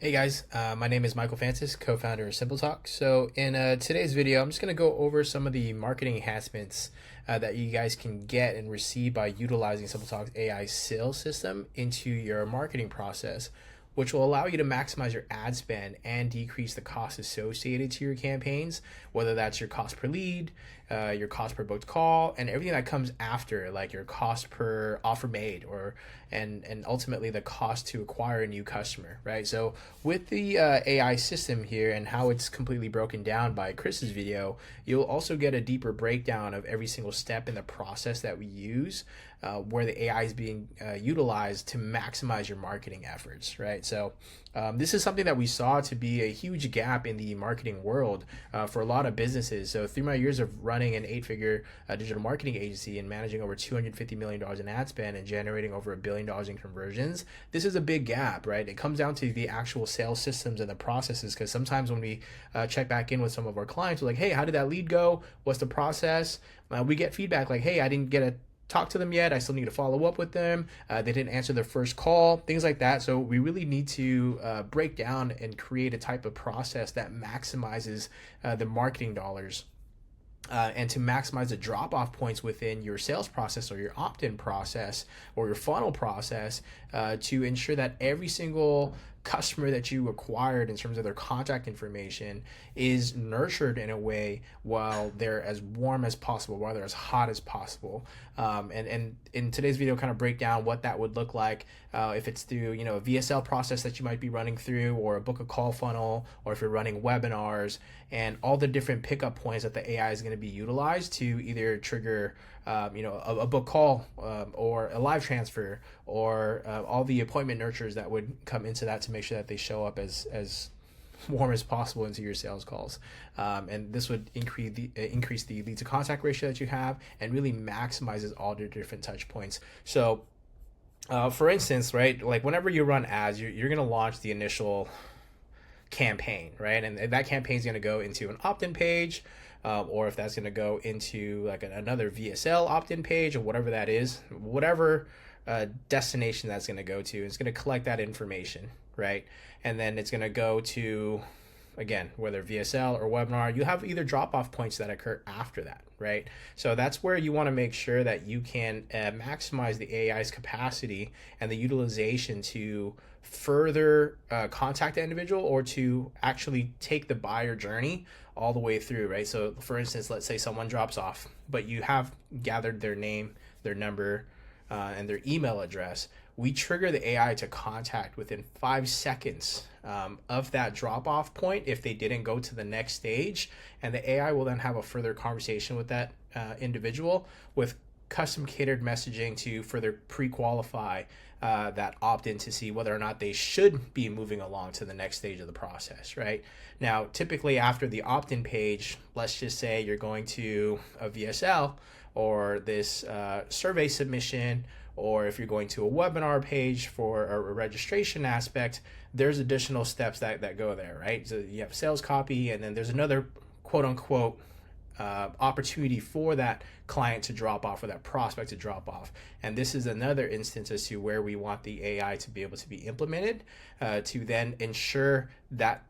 Hey guys, my name is Michael Francis, co-founder of Simpletalk. So in today's video, I'm just going to go over some of the marketing enhancements that you guys can get and receive by utilizing Simpletalk's AI sales system into your marketing process, which will allow you to maximize your ad spend and decrease the cost associated to your campaigns, whether that's your cost per lead, your cost per booked call, and everything that comes after, like your cost per offer made, or and ultimately the cost to acquire a new customer, right? So with the AI system here and how it's completely broken down by Chris's video, you'll also get a deeper breakdown of every single step in the process that we use, where the AI is being utilized to maximize your marketing efforts, right? So this is something that we saw to be a huge gap in the marketing world for a lot of businesses. So through my years of running an 8-figure digital marketing agency and managing over $250 million in ad spend and generating over $1 billion in conversions, this is a big gap, right? It comes down to the actual sales systems and the processes, because sometimes when we check back in with some of our clients, we're like, hey, how did that lead go? What's the process? We get feedback like, hey, I didn't get a talk to them yet. I still need to follow up with them. They didn't answer their first call, things like that. So we really need to break down and create a type of process that maximizes the marketing dollars. And to maximize the drop-off points within your sales process or your opt-in process or your funnel process, to ensure that every single customer that you acquired in terms of their contact information is nurtured in a way while they're as warm as possible, while they're as hot as possible. And in today's video, kind of break down what that would look like, if it's through a VSL process that you might be running through, or a book a call funnel, or if you're running webinars, and all the different pickup points that the AI is going to be utilized to either trigger a book call, or a live transfer, or all the appointment nurtures that would come into that to make sure that they show up as warm as possible into your sales calls. And this would increase the lead to contact ratio that you have, and really maximizes all the different touch points. So for instance, right, like whenever you run ads, you're going to launch the initial campaign, right? And that campaign is going to go into an opt-in page, or if that's going to go into like another VSL opt-in page, or whatever that is, whatever destination that's going to go to, it's going to collect that information, right? And then it's going to go to, again, whether VSL or webinar, you have either drop-off points that occur after that, right? So that's where you want to make sure that you can maximize the AI's capacity and the utilization to further contact the individual, or to actually take the buyer journey all the way through, right? So for instance, let's say someone drops off, but you have gathered their name, their number, and their email address. We trigger the AI to contact within 5 seconds of that drop-off point if they didn't go to the next stage, and the AI will then have a further conversation with that individual with custom catered messaging to further pre-qualify that opt-in to see whether or not they should be moving along to the next stage of the process, right? Now, typically after the opt-in page, let's just say you're going to a VSL, or this survey submission, or if you're going to a webinar page for a registration aspect, there's additional steps that go there, right? So you have sales copy, and then there's another quote unquote opportunity for that client to drop off, or that prospect to drop off. And this is another instance as to where we want the AI to be able to be implemented to then ensure that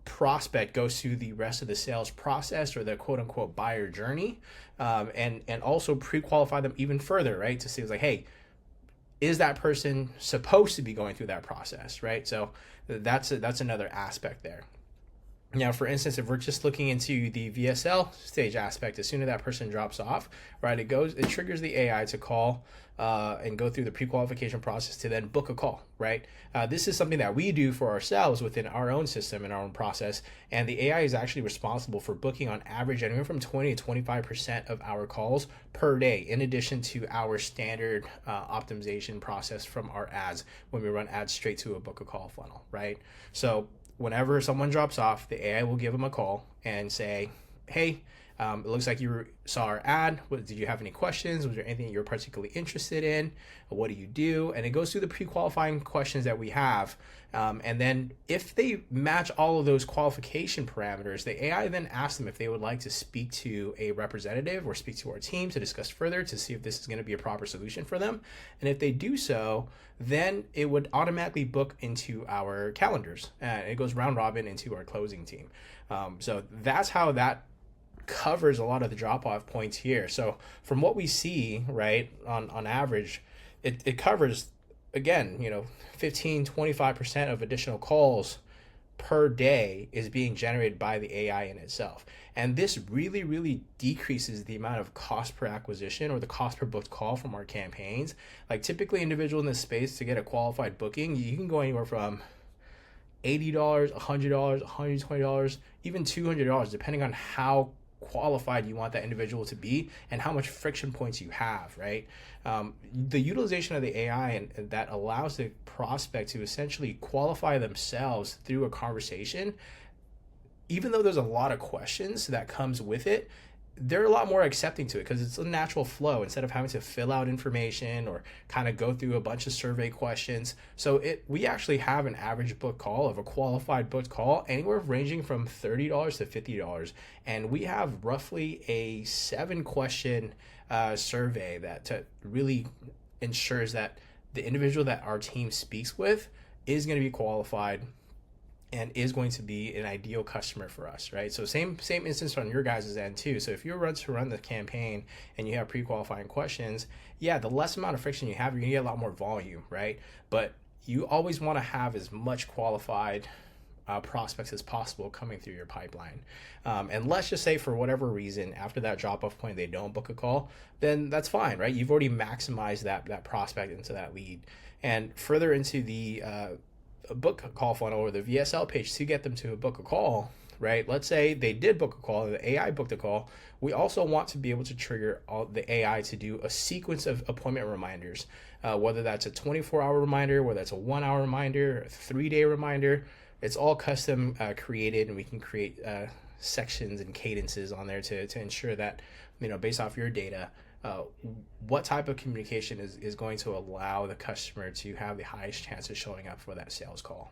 prospect goes through the rest of the sales process, or the quote unquote buyer journey, and also pre-qualify them even further, right? To see, like, hey, is that person supposed to be going through that process, right? So that's another aspect there. Now, for instance, if we're just looking into the VSL stage aspect, as soon as that person drops off, right, it triggers the AI to call and go through the pre-qualification process to then book a call, right? This is something that we do for ourselves within our own system and our own process, and the AI is actually responsible for booking on average anywhere from 20 to 25% of our calls per day, in addition to our standard optimization process from our ads when we run ads straight to a book a call funnel, right? So whenever someone drops off, the AI will give them a call and say, hey, It looks like you saw our ad. Did you have any questions? Was there anything you're particularly interested in? What do you do? And it goes through the pre-qualifying questions that we have. And then if they match all of those qualification parameters, the AI then asks them if they would like to speak to a representative or speak to our team to discuss further to see if this is going to be a proper solution for them. And if they do so, then it would automatically book into our calendars. It goes round robin into our closing team. So that's how that covers a lot of the drop-off points here. So from what we see, right, on average, it covers, again, 15-25% of additional calls per day is being generated by the AI in itself. And this really, really decreases the amount of cost per acquisition or the cost per booked call from our campaigns. Like typically individual in this space to get a qualified booking, you can go anywhere from $80, $100, $120, even $200, depending on how qualified you want that individual to be and how much friction points you have, right? The utilization of the AI and that allows the prospect to essentially qualify themselves through a conversation, even though there's a lot of questions that comes with it, they're a lot more accepting to it because it's a natural flow instead of having to fill out information or kind of go through a bunch of survey questions. So we actually have an average book call of a qualified booked call anywhere ranging from $30 to $50. And we have roughly a 7-question survey that really ensures that the individual that our team speaks with is going to be qualified and is going to be an ideal customer for us, right? So same instance on your guys' end too. So if you're to run the campaign and you have pre-qualifying questions, yeah, the less amount of friction you have, you're gonna get a lot more volume, right? But you always wanna have as much qualified prospects as possible coming through your pipeline. And let's just say for whatever reason, after that drop-off point, they don't book a call, then that's fine, right? You've already maximized that prospect into that lead. And further into the book call funnel or the VSL page to get them to book a call, right? Let's say they did book a call, the AI booked a call. We also want to be able to trigger the AI to do a sequence of appointment reminders, whether that's a 24-hour reminder, whether that's a 1-hour reminder, a 3-day reminder. It's all custom created, and we can create sections and cadences on there to ensure that, based off your data, what type of communication is going to allow the customer to have the highest chance of showing up for that sales call.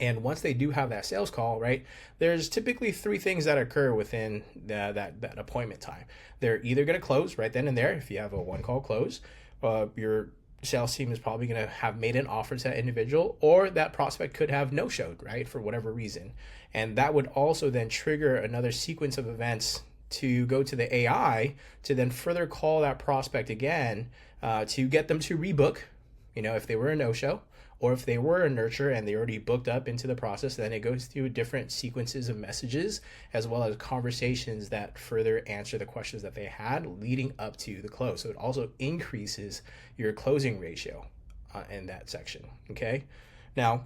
And once they do have that sales call, right, there's typically 3 things that occur within that appointment time. They're either going to close right then and there if you have a 1-call close. Your sales team is probably going to have made an offer to that individual, or that prospect could have no-showed, right, for whatever reason. And that would also then trigger another sequence of events to go to the AI to then further call that prospect again to get them to rebook, if they were a no-show, or if they were a nurture and they already booked up into the process, then it goes through different sequences of messages as well as conversations that further answer the questions that they had leading up to the close. So it also increases your closing ratio in that section, okay? Now,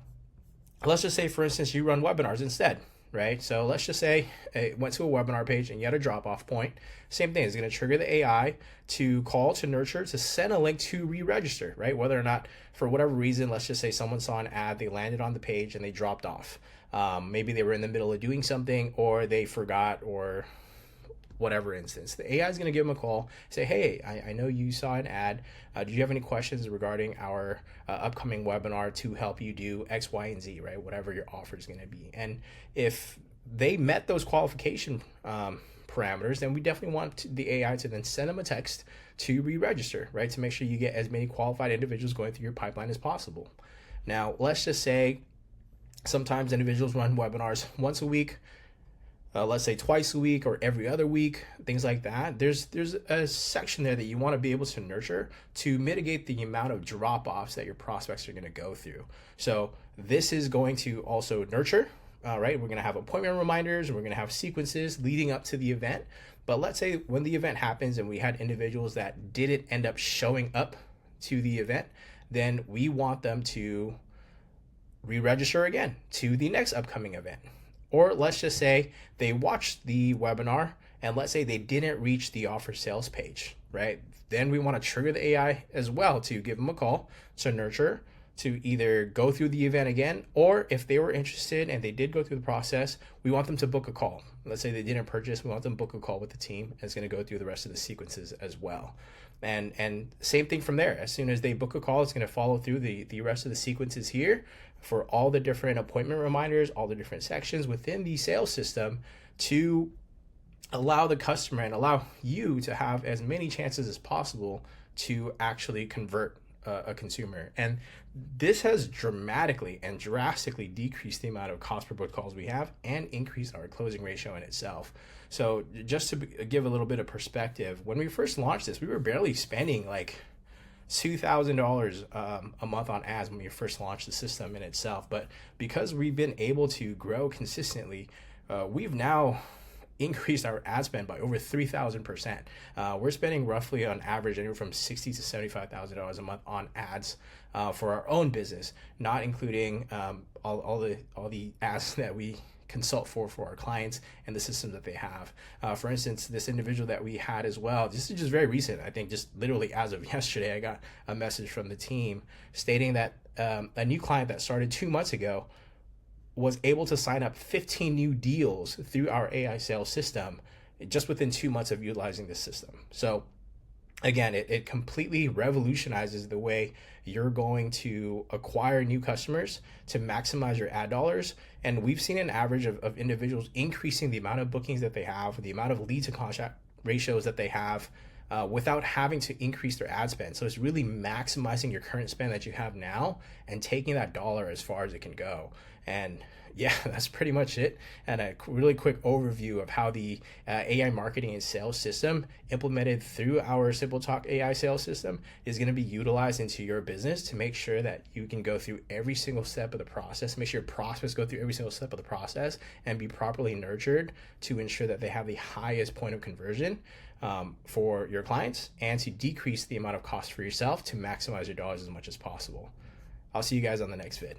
let's just say, for instance, you run webinars instead, right? So let's just say it went to a webinar page and you had a drop-off point. Same thing, it's going to trigger the AI to call to nurture to send a link to re-register, right? Whether or not, for whatever reason, let's just say someone saw an ad, they landed on the page and they dropped off. Maybe they were in the middle of doing something or they forgot or whatever instance. The AI is going to give them a call, say, hey, I know you saw an ad. Do you have any questions regarding our upcoming webinar to help you do X, Y, and Z, right? Whatever your offer is going to be. And if they met those qualification parameters, then we definitely want the AI to then send them a text to re-register, right? To make sure you get as many qualified individuals going through your pipeline as possible. Now, let's just say sometimes individuals run webinars once a week, let's say twice a week or every other week, things like that. There's a section there that you want to be able to nurture to mitigate the amount of drop-offs that your prospects are going to go through. So this is going to also nurture, right? We're going to have appointment reminders and we're going to have sequences leading up to the event. But let's say when the event happens and we had individuals that didn't end up showing up to the event, then we want them to re-register again to the next upcoming event. Or let's just say they watched the webinar and let's say they didn't reach the offer sales page, right? Then we want to trigger the AI as well to give them a call to nurture, to either go through the event again, or if they were interested and they did go through the process, we want them to book a call. Let's say they didn't purchase, we want them to book a call with the team, and it's going to go through the rest of the sequences as well. And same thing from there. As soon as they book a call, it's going to follow through the rest of the sequences here for all the different appointment reminders, all the different sections within the sales system to allow the customer and allow you to have as many chances as possible to actually convert a consumer. And this has dramatically and drastically decreased the amount of cost per book calls we have and increased our closing ratio in itself. So just to give a little bit of perspective, when we first launched this, we were barely spending like $2,000 a month on ads when we first launched the system in itself. But because we've been able to grow consistently, we've now increased our ad spend by over 3,000%. We're spending roughly on average anywhere from $60,000 to $75,000 a month on ads for our own business, not including all the ads that we consult for our clients and the systems that they have. For instance, this individual that we had as well, this is just very recent. I think just literally as of yesterday, I got a message from the team stating that a new client that started 2 months ago was able to sign up 15 new deals through our AI sales system just within 2 months of utilizing this system. So again, it completely revolutionizes the way you're going to acquire new customers to maximize your ad dollars. And we've seen an average of individuals increasing the amount of bookings that they have, the amount of lead to contract ratios that they have, without having to increase their ad spend. So it's really maximizing your current spend that you have now and taking that dollar as far as it can go. And yeah, that's pretty much it. And a really quick overview of how the AI marketing and sales system implemented through our Simpletalk AI sales system is going to be utilized into your business to make sure that you can go through every single step of the process, make sure your prospects go through every single step of the process and be properly nurtured to ensure that they have the highest point of conversion for your clients, and to decrease the amount of cost for yourself to maximize your dollars as much as possible. I'll see you guys on the next vid.